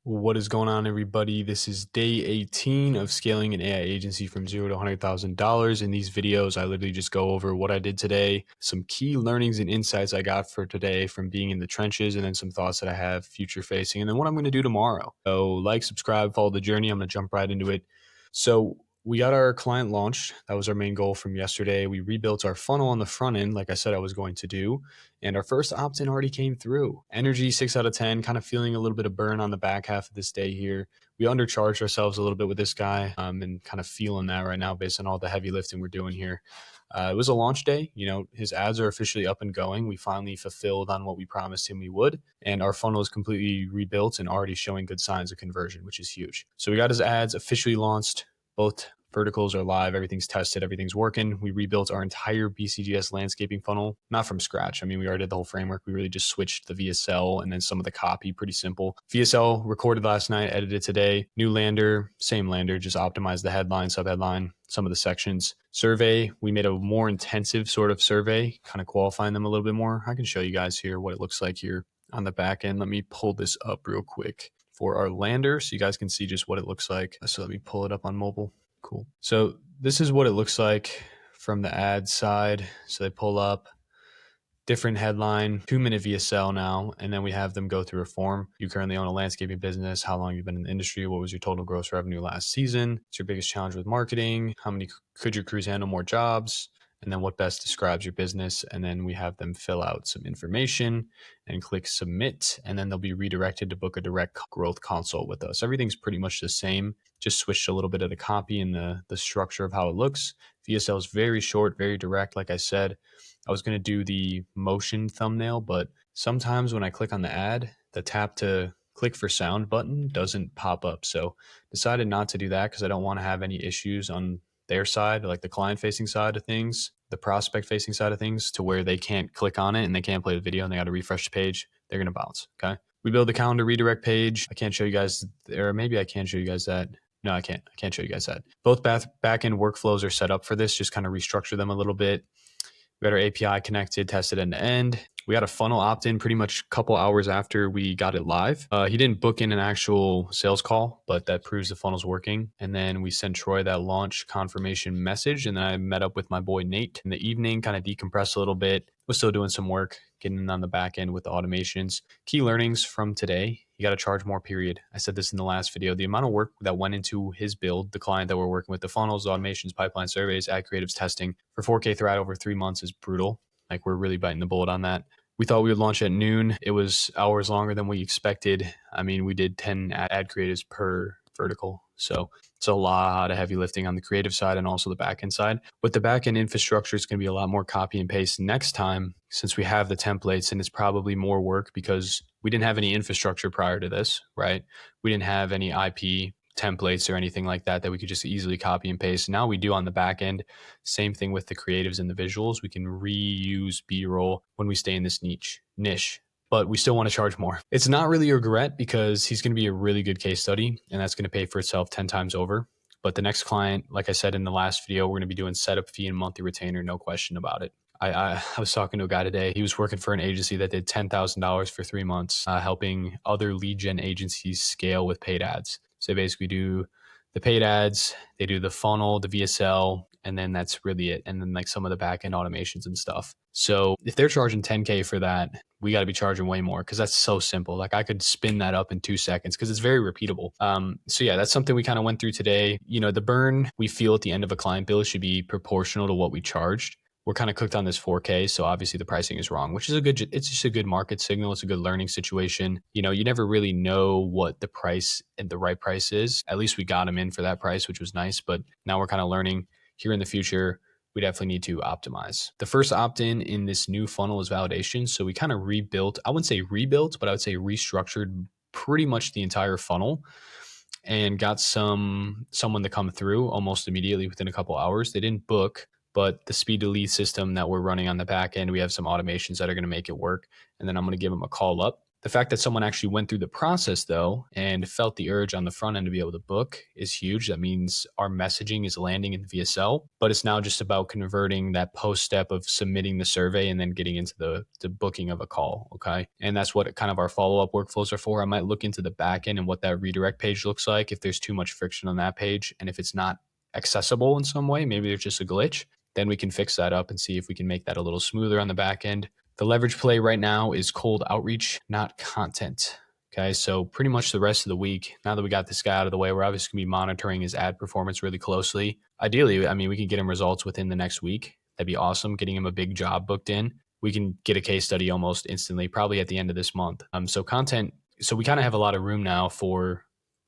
What is going on, everybody? This is day 18 of scaling an AI agency from zero to $100,000. In these videos, I literally just go over what I did today, some key learnings and insights I got for today from being in the trenches, and then some thoughts that I have future facing, and then what I'm going to do tomorrow. So like, subscribe, follow the journey. I'm going to jump right into it. So we got our client launched. That was our main goal from yesterday. We rebuilt our funnel on the front end, like I said I was going to do. And our first opt-in already came through. Energy 6 out of 10, kind of feeling a little bit of burn on the back half of this day here. We undercharged ourselves a little bit with this guy and kind of feeling that right now based on all the heavy lifting we're doing here. It was a launch day. His ads are officially up and going. We finally fulfilled on what we promised him we would. And our funnel is completely rebuilt and already showing good signs of conversion, which is huge. So we got his ads officially launched. Both verticals are live. Everything's tested. Everything's working. We rebuilt our entire BCGS landscaping funnel, not from scratch. I mean, we already did the whole framework. We really just switched the VSL and then some of the copy. Pretty simple. VSL recorded last night, edited today. New lander, same lander, just optimized the headline, subheadline, some of the sections. Survey, we made a more intensive sort of survey, kind of qualifying them a little bit more. I can show you guys here what it looks like here on the back end. Let me pull this up real quick for our lander so you guys can see just what it looks like. So let me pull it up on mobile. Cool. So this is what it looks like from the ad side. So they pull up different headline, 2-minute VSL now, and then we have them go through a form. You currently own a landscaping business. How long you've been in the industry? What was your total gross revenue last season? What's your biggest challenge with marketing? How many could your crews handle more jobs? And then what best describes your business? And then we have them fill out some information and click submit. And then they'll be redirected to book a direct growth consult with us. Everything's pretty much the same. Just switched a little bit of the copy and the structure of how it looks. VSL is very short, very direct. Like I said, I was going to do the motion thumbnail, but sometimes when I click on the ad, the tap to click for sound button doesn't pop up. So decided not to do that because I don't want to have any issues on their side, like the client facing side of things, the prospect facing side of things, to where they can't click on it and they can't play the video and they got to refresh the page. They're going to bounce. Okay. We build the calendar redirect page. I can't show you guys there. Maybe I can show you guys that. No, I can't. I can't show you guys that. Both back-end workflows are set up for this. Just kind of restructure them a little bit. We got our API connected, tested end to end. We got a funnel opt-in pretty much a couple hours after we got it live. He didn't book in an actual sales call, but that proves the funnel's working. And then we sent Troy that launch confirmation message. And then I met up with my boy Nate in the evening, kind of decompressed a little bit. Was still doing some work, getting in on the back end with the automations. Key learnings from today: you got to charge more, period. I said this in the last video. The amount of work that went into his build, the client that we're working with, the funnels, automations, pipeline surveys, ad creatives, testing for 4K thread over 3 months is brutal. Like, we're really biting the bullet on that. We thought we would launch at noon. It was hours longer than we expected. I mean, we did 10 ad creatives per vertical. So it's a lot of heavy lifting on the creative side and also the backend side. With the backend infrastructure, it's going to be a lot more copy and paste next time, since we have the templates, and it's probably more work because we didn't have any infrastructure prior to this, right? We didn't have any IP templates or anything like that that we could just easily copy and paste. Now we do on the back end. Same thing with the creatives and the visuals. We can reuse B-roll when we stay in this niche, but we still want to charge more. It's not really a regret because he's going to be a really good case study, and that's going to pay for itself 10 times over. But the next client, like I said in the last video, we're going to be doing setup fee and monthly retainer, no question about it. I was talking to a guy today. He was working for an agency that did $10,000 for 3 months, helping other lead gen agencies scale with paid ads. So they basically do the paid ads, they do the funnel, the VSL, and then that's really it. And then like some of the back end automations and stuff. So if they're charging 10K for that, we got to be charging way more because that's so simple. Like, I could spin that up in 2 seconds because it's very repeatable. So yeah, that's something we kind of went through today. The burn we feel at the end of a client bill should be proportional to what we charged. We're kind of cooked on this 4K, so obviously the pricing is wrong, which is it's just a good market signal. It's a good learning situation. You never really know what the price and the right price is. At least we got them in for that price, which was nice. But now we're kind of learning here in the future, we definitely need to optimize. The first opt-in in this new funnel is validation. So we kind of rebuilt, I wouldn't say rebuilt, but I would say restructured pretty much the entire funnel and got someone to come through almost immediately within a couple hours. They didn't book, but the speed to lead system that we're running on the back end, we have some automations that are going to make it work. And then I'm going to give them a call up The fact that someone actually went through the process though and felt the urge on the front end to be able to book is huge. That means our messaging is landing in the VSL, but it's now just about converting that post step of submitting the survey and then getting into the booking of a call. Okay. And that's what kind of our follow-up workflows are for. I might look into the back end and what that redirect page looks like. If there's too much friction on that page and if it's not accessible in some way, maybe there's just a glitch, then we can fix that up and see if we can make that a little smoother on the back end. The leverage play right now is cold outreach, not content. Okay, so pretty much the rest of the week, now that we got this guy out of the way, we're obviously going to be monitoring his ad performance really closely. Ideally, I mean, we can get him results within the next week. That'd be awesome, getting him a big job booked in. We can get a case study almost instantly, probably at the end of this month. So content, so we kind of have a lot of room now for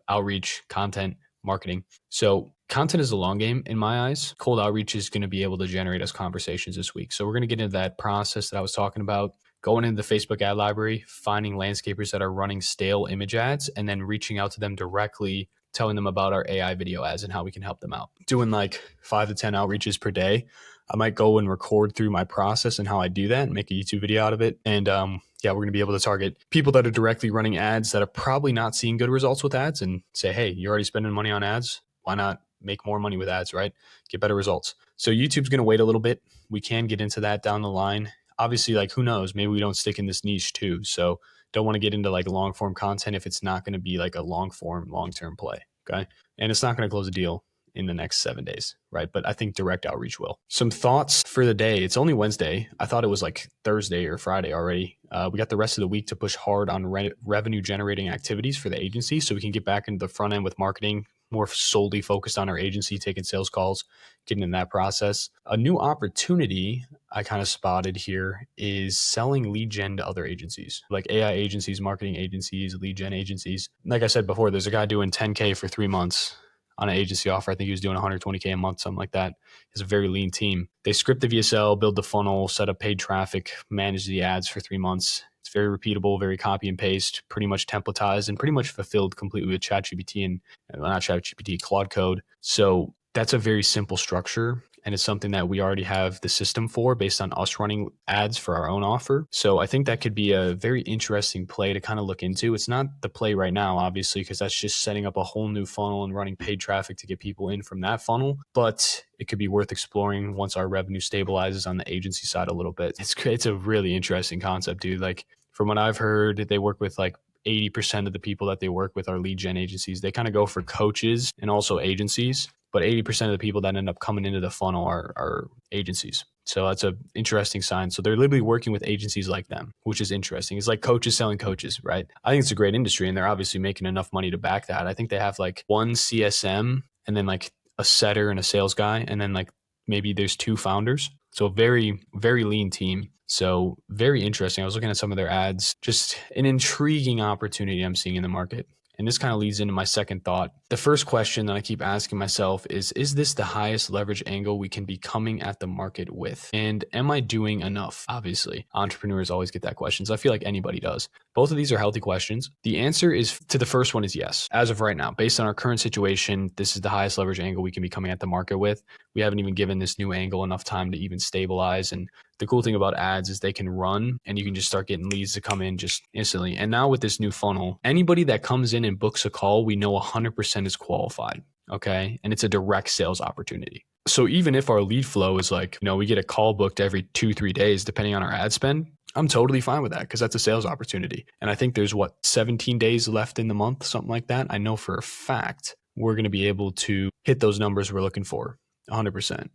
outreach, content, marketing. So content is a long game in my eyes. Cold outreach is going to be able to generate us conversations this week. So we're going to get into that process that I was talking about, going into the Facebook ad library, finding landscapers that are running stale image ads, and then reaching out to them directly, telling them about our AI video ads and how we can help them out. Doing like 5 to 10 outreaches per day. I might go and record through my process and how I do that and make a YouTube video out of it. And yeah, we're going to be able to target people that are directly running ads that are probably not seeing good results with ads and say, hey, you're already spending money on ads. Why not make more money with ads, right? Get better results. So YouTube's going to wait a little bit. We can get into that down the line. Obviously, like who knows, maybe we don't stick in this niche too. So don't want to get into like long form content if it's not going to be like a long form, long-term play. Okay. And it's not going to close a deal in the next 7 days, right? But I think direct outreach will. Some thoughts for the day. It's only Wednesday. I thought it was like Thursday or Friday already. We got the rest of the week to push hard on revenue generating activities for the agency so we can get back into the front end with marketing, more solely focused on our agency, taking sales calls, getting in that process. A new opportunity I kind of spotted here is selling lead gen to other agencies, like AI agencies, marketing agencies, lead gen agencies. Like I said before, there's a guy doing 10K for 3 months on an agency offer. I think he was doing 120K a month, something like that. It's a very lean team. They script the VSL, build the funnel, set up paid traffic, manage the ads for 3 months. It's very repeatable, very copy and paste, pretty much templatized and pretty much fulfilled completely with ChatGPT and not ChatGPT, Claude Code. So that's a very simple structure. And it's something that we already have the system for based on us running ads for our own offer. So I think that could be a very interesting play to kind of look into. It's not the play right now, obviously, because that's just setting up a whole new funnel and running paid traffic to get people in from that funnel. But it could be worth exploring once our revenue stabilizes on the agency side a little bit. It's a really interesting concept, dude. Like from what I've heard, they work with like 80% of the people that they work with are lead gen agencies. They kind of go for coaches and also agencies, but 80% of the people that end up coming into the funnel are agencies. So that's an interesting sign. So they're literally working with agencies like them, which is interesting. It's like coaches selling coaches, right? I think it's a great industry and they're obviously making enough money to back that. I think they have like one CSM and then like a setter and a sales guy. And then like maybe there's 2 founders. So a very, very lean team. So very interesting. I was looking at some of their ads, just an intriguing opportunity I'm seeing in the market. And this kind of leads into my second thought. The first question that I keep asking myself is this the highest leverage angle we can be coming at the market with? And am I doing enough? Obviously, entrepreneurs always get that question. So I feel like anybody does. Both of these are healthy questions. The answer is to the first one is yes. As of right now, based on our current situation, this is the highest leverage angle we can be coming at the market with. We haven't even given this new angle enough time to even stabilize. And the cool thing about ads is they can run and you can just start getting leads to come in just instantly. And now with this new funnel, anybody that comes in and books a call, we know 100% is qualified. Okay. And it's a direct sales opportunity. So even if our lead flow is like, we get a call booked every 2-3 days, depending on our ad spend, I'm totally fine with that because that's a sales opportunity. And I think there's 17 days left in the month, something like that. I know for a fact we're going to be able to hit those numbers we're looking for 100%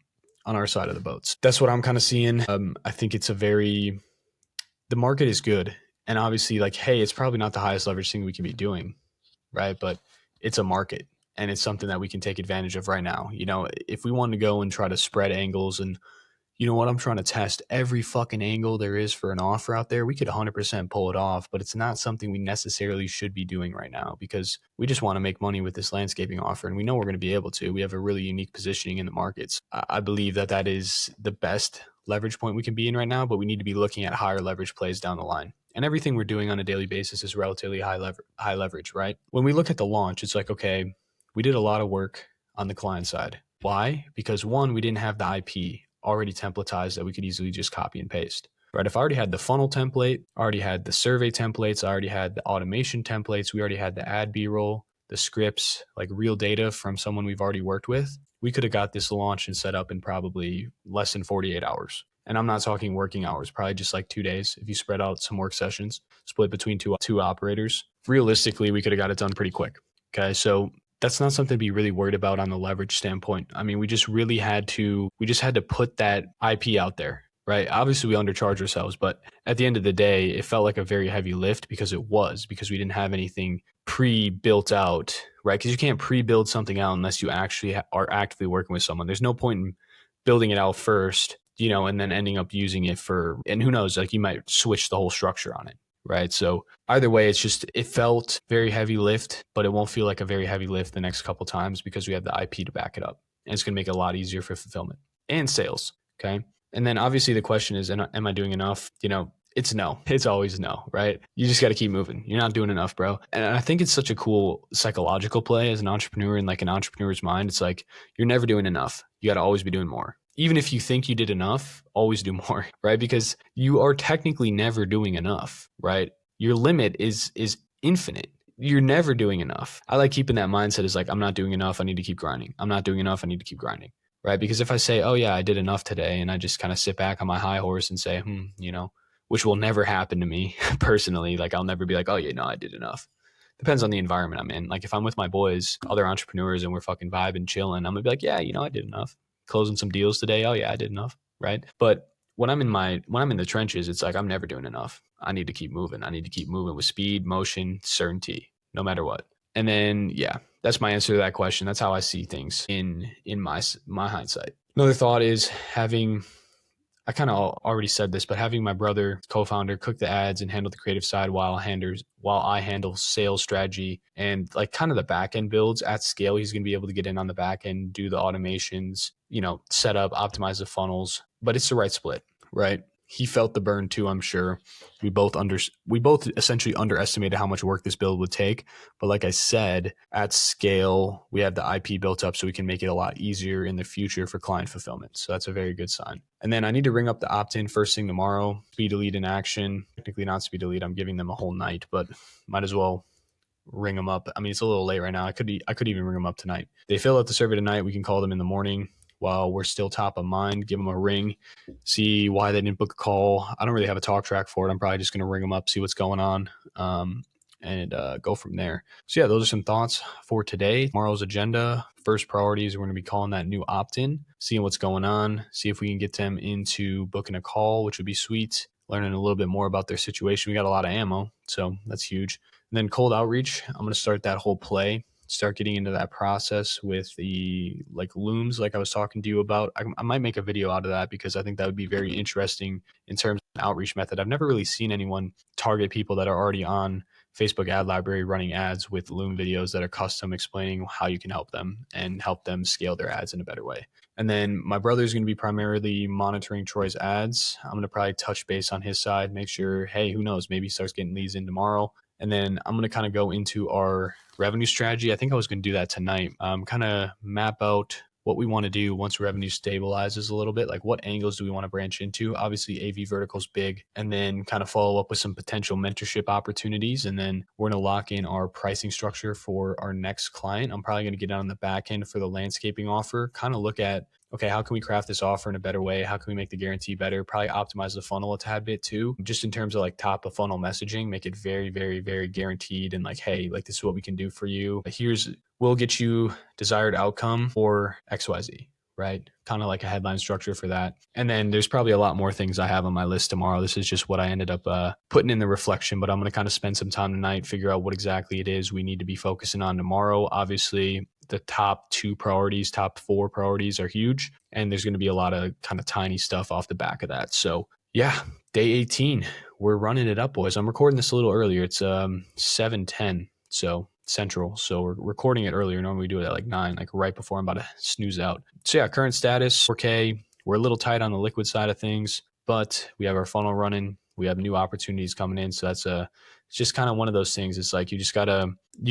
on our side of the boats. That's what I'm kind of seeing. I think the market is good. And obviously like, hey, it's probably not the highest leverage thing we can be doing, right? But it's a market and it's something that we can take advantage of right now. If we want to go and try to spread angles and I'm trying to test every fucking angle there is for an offer out there. We could 100% pull it off, but it's not something we necessarily should be doing right now because we just want to make money with this landscaping offer. And we know we're going to be able to. We have a really unique positioning in the markets. I believe that is the best leverage point we can be in right now, but we need to be looking at higher leverage plays down the line. And everything we're doing on a daily basis is relatively high leverage, right? When we look at the launch, it's like, okay, we did a lot of work on the client side. Why? Because one, we didn't have the IP already templatized that we could easily just copy and paste. right? If I already had the funnel template, I already had the survey templates, I already had the automation templates, we already had the ad B-roll, the scripts, like real data from someone we've already worked with, we could have got this launched and set up in probably less than 48 hours. And I'm not talking working hours, probably just like 2 days. If you spread out some work sessions, split between two operators, realistically, we could have got it done pretty quick. Okay. So that's not something to be really worried about on the leverage standpoint. I mean, we just had to put that IP out there, right? Obviously we undercharge ourselves, but at the end of the day, it felt like a very heavy lift because we didn't have anything pre-built out, right? Because you can't pre-build something out unless you actually are actively working with someone. There's no point in building it out first, and then ending up using it and who knows, like you might switch the whole structure on it. Right. So either way, it felt very heavy lift, but it won't feel like a very heavy lift the next couple times because we have the IP to back it up. And it's going to make it a lot easier for fulfillment and sales. Okay. And then obviously the question is, am I doing enough? It's no. It's always no, right? You just got to keep moving. You're not doing enough, bro. And I think it's such a cool psychological play as an entrepreneur, and like an entrepreneur's mind. It's like you're never doing enough. You got to always be doing more. Even if you think you did enough, always do more, right? Because you are technically never doing enough, right? Your limit is infinite. You're never doing enough. I like keeping that mindset as like, I'm not doing enough. I need to keep grinding. I'm not doing enough. I need to keep grinding, right? Because if I say, oh yeah, I did enough today, and I just kind of sit back on my high horse and say, which will never happen to me personally. Like I'll never be like, oh yeah, no, I did enough. Depends on the environment I'm in. Like if I'm with my boys, other entrepreneurs, and we're fucking vibing, chilling, I'm gonna be like, yeah, I did enough. Closing some deals today. Oh yeah, I did enough. Right. But when I'm in the trenches, it's like, I'm never doing enough. I need to keep moving. I need to keep moving with speed, motion, certainty, no matter what. And then, yeah, that's my answer to that question. That's how I see things in my hindsight. Another thought is I kind of already said this, but having my brother, co-founder, cook the ads and handle the creative side while I handle sales strategy and like kind of the back end builds at scale. He's going to be able to get in on the back end, do the automations, set up, optimize the funnels, but it's the right split, right? He felt the burn too, I'm sure. We both essentially underestimated how much work this build would take. But like I said, at scale, we have the IP built up so we can make it a lot easier in the future for client fulfillment. So that's a very good sign. And then I need to ring up the opt-in first thing tomorrow. Speed delete in action. Technically not speed delete. I'm giving them a whole night, but might as well ring them up. I mean, it's a little late right now. I could even ring them up tonight. They fill out the survey tonight. We can call them in the morning while we're still top of mind, give them a ring, see why they didn't book a call. I don't really have a talk track for it. I'm probably just going to ring them up, see what's going on, and go from there. So yeah, those are some thoughts for today. Tomorrow's agenda, first priorities, we're going to be calling that new opt-in, seeing what's going on, see if we can get them into booking a call, which would be sweet, learning a little bit more about their situation. We got a lot of ammo, so that's huge. And then cold outreach, I'm going to start that whole play, start getting into that process with the like looms, like I was talking to you about. I might make a video out of that because I think that would be very interesting in terms of an outreach method. I've never really seen anyone target people that are already on Facebook ad library running ads with loom videos that are custom explaining how you can help them and help them scale their ads in a better way. And then my brother's going to be primarily monitoring Troy's ads. I'm going to probably touch base on his side, make sure, hey, who knows, maybe he starts getting leads in tomorrow. And then I'm going to kind of go into our revenue strategy. I think I was going to do that tonight. Kind of map out what we want to do once revenue stabilizes a little bit. Like what angles do we want to branch into? Obviously, AV vertical's big, and then kind of follow up with some potential mentorship opportunities. And then we're going to lock in our pricing structure for our next client. I'm probably going to get on the back end for the landscaping offer, kind of look at, okay, how can we craft this offer in a better way? How can we make the guarantee better? Probably optimize the funnel a tad bit too, just in terms of like top of funnel messaging, make it very, very, very guaranteed. And like, hey, like this is what we can do for you. We'll get you desired outcome for XYZ, right? Kind of like a headline structure for that. And then there's probably a lot more things I have on my list tomorrow. This is just what I ended up putting in the reflection, but I'm going to kind of spend some time tonight, figure out what exactly it is we need to be focusing on tomorrow. Obviously, the top 4 priorities are huge. And there's going to be a lot of kind of tiny stuff off the back of that. So yeah, day 18, we're running it up, boys. I'm recording this a little earlier. It's 7:10. So Central. So we're recording it earlier. Normally we do it at like 9, like right before I'm about to snooze out. So yeah, current status, 4K. We're a little tight on the liquid side of things, but we have our funnel running. We have new opportunities coming in. So it's just kind of one of those things. It's like, you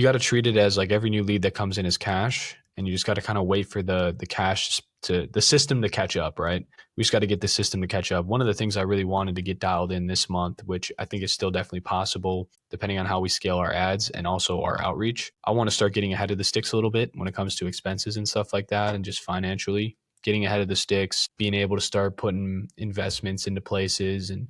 gotta treat it as like every new lead that comes in is cash, and you just got to kind of wait for the cash to the system to catch up, right? We just got to get the system to catch up. One of the things I really wanted to get dialed in this month, which I think is still definitely possible depending on how we scale our ads and also our outreach. I want to start getting ahead of the sticks a little bit when it comes to expenses and stuff like that, and just financially getting ahead of the sticks, being able to start putting investments into places and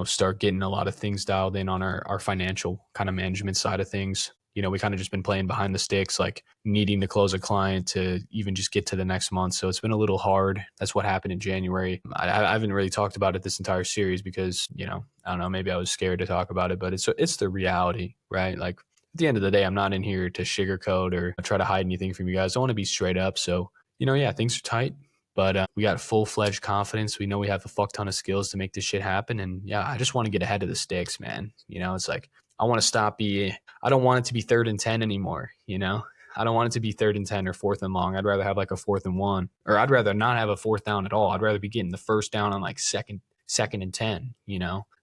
start getting a lot of things dialed in on our financial kind of management side of things. We kind of just been playing behind the sticks, like needing to close a client to even just get to the next month. So it's been a little hard. That's what happened in January. I haven't really talked about it this entire series because, I don't know, maybe I was scared to talk about it, but it's the reality, right? Like at the end of the day, I'm not in here to sugarcoat or try to hide anything from you guys. I want to be straight up. So, yeah, things are tight. But we got full-fledged confidence. We know we have a fuck ton of skills to make this shit happen. And yeah, I just want to get ahead of the sticks, man. It's like I want to I don't want it to be 3rd and 10 anymore, I don't want it to be 3rd and 10 or 4th and long. I'd rather have like a 4th and 1, or I'd rather not have a 4th down at all. I'd rather be getting the first down on like second and 10,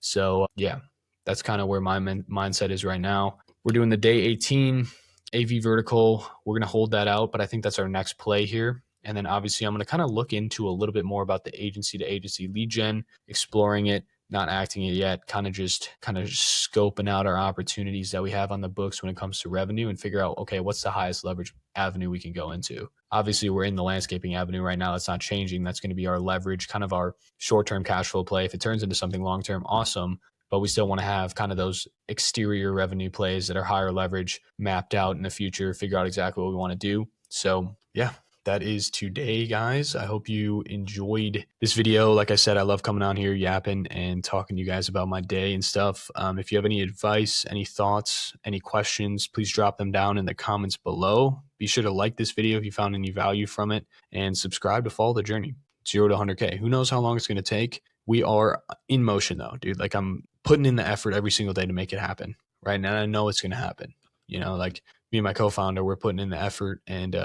So yeah, that's kind of where my mindset is right now. We're doing the day 18 AV vertical. We're going to hold that out, but I think that's our next play here. And then obviously I'm going to kind of look into a little bit more about the agency to agency lead gen, exploring it, not acting it yet, kind of just scoping out our opportunities that we have on the books when it comes to revenue and figure out, okay, what's the highest leverage avenue we can go into? Obviously, we're in the landscaping avenue right now. That's not changing. That's going to be our leverage, kind of our short-term cash flow play. If it turns into something long-term, awesome. But we still want to have kind of those exterior revenue plays that are higher leverage mapped out in the future, figure out exactly what we want to do. So yeah, that is today, guys. I hope you enjoyed this video. Like I said, I love coming on here, yapping and talking to you guys about my day and stuff. If you have any advice, any thoughts, any questions, please drop them down in the comments below. Be sure to like this video if you found any value from it, and subscribe to follow the journey 0 to 100K. Who knows how long it's going to take? We are in motion though, dude. Like I'm putting in the effort every single day to make it happen, right? And I know it's going to happen. Like me and my co-founder, we're putting in the effort, and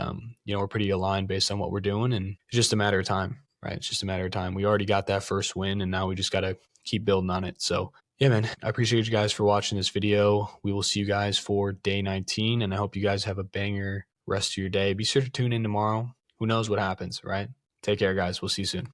we're pretty aligned based on what we're doing, and it's just a matter of time, right? It's just a matter of time. We already got that first win, and now we just got to keep building on it. So yeah, man, I appreciate you guys for watching this video. We will see you guys for day 19, and I hope you guys have a banger rest of your day. Be sure to tune in tomorrow. Who knows what happens, right? Take care, guys. We'll see you soon.